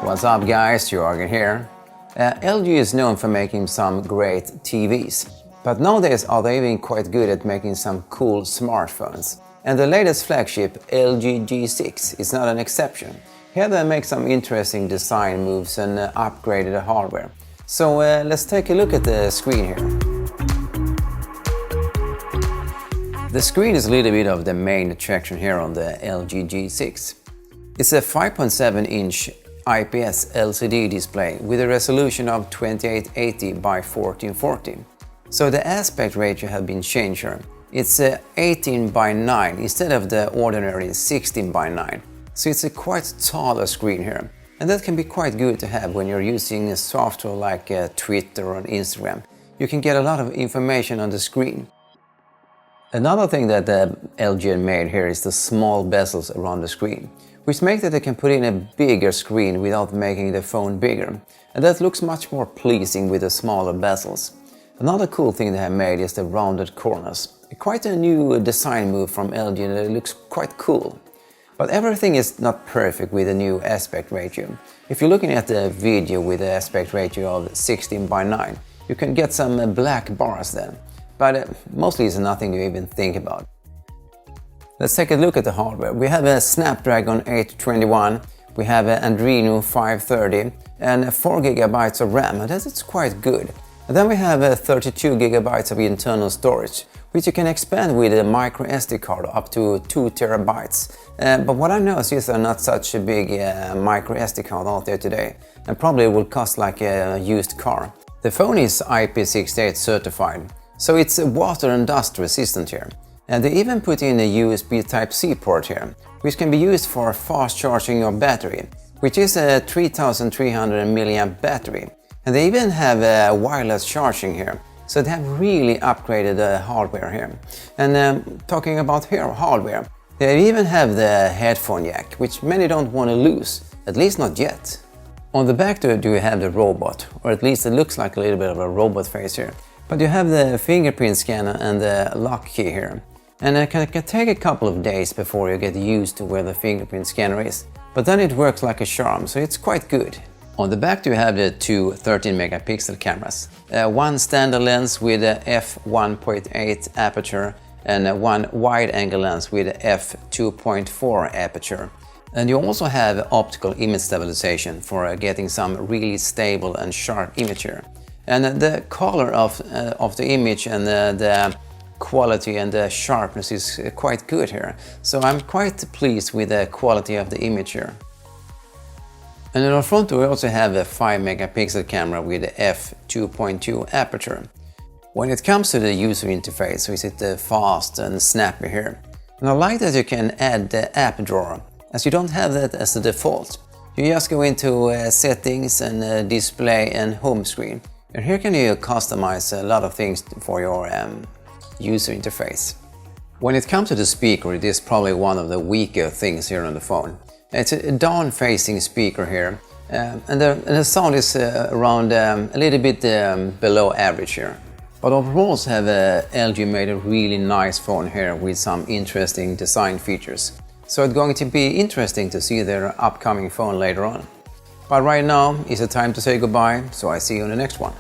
What's up guys, Jörgen here. LG is known for making some great TVs, but nowadays are they even quite good at making some cool smartphones. And the latest flagship, LG G6, is not an exception. Here they make some interesting design moves and upgraded the hardware. So let's take a look at the screen here. The screen is a little bit of the main attraction here on the LG G6. It's a 5.7-inch IPS LCD display with a resolution of 2880 by 1440. So the aspect ratio has been changed here. It's 18 by 9 instead of the ordinary 16 by 9. So it's a quite taller screen here. And that can be quite good to have when you're using a software like Twitter or Instagram. You can get a lot of information on the screen. Another thing that the LG made here is the small bezels around the screen, which makes that they can put in a bigger screen without making the phone bigger. And that looks much more pleasing with the smaller bezels. Another cool thing they have made is the rounded corners. Quite a new design move from LG and it looks quite cool. But everything is not perfect with the new aspect ratio. If you're looking at the video with the aspect ratio of 16 by 9, you can get some black bars then. But mostly it's nothing to even think about. Let's take a look at the hardware. We have a Snapdragon 821, we have an Adreno 530 and 4 GB of RAM, and that's quite good. And then we have 32 GB of internal storage, which you can expand with a micro SD card up to 2 TB. But what I noticed is there are not such a big micro SD card out there today, and probably will cost like a used car. The phone is IP68 certified, so it's water and dust resistant here. And they even put in a USB Type-C port here, which can be used for fast charging your battery, which is a 3300 mAh battery. And they even have wireless charging here, so they have really upgraded the hardware here. And talking about hardware, they even have the headphone jack, which many don't want to lose, at least not yet. On the back do you have the robot, or at least it looks like a little bit of a robot face here. But you have the fingerprint scanner and the lock key here. And it can take a couple of days before you get used to where the fingerprint scanner is. But then it works like a charm, so it's quite good. On the back you have the two 13-megapixel cameras. One standard lens with a f1.8 aperture and one wide-angle lens with a f2.4 aperture. And you also have optical image stabilization for getting some really stable and sharp image here. And the color of the image and the quality and the sharpness is quite good here. So I'm quite pleased with the quality of the image here. And in our front we also have a 5-megapixel camera with a f2.2 aperture. When it comes to the user interface, we see it fast and snappy here. And I like that you can add the app drawer, as you don't have that as a default. You just go into settings and display and home screen. And here can you customize a lot of things for your user interface. When it comes to the speaker, it is probably one of the weaker things here on the phone. It's a down-facing speaker here, and the sound is around a little bit below average here. But overall have LG made a really nice phone here with some interesting design features. So it's going to be interesting to see their upcoming phone later on. But right now it's the time to say goodbye, so I see you in the next one.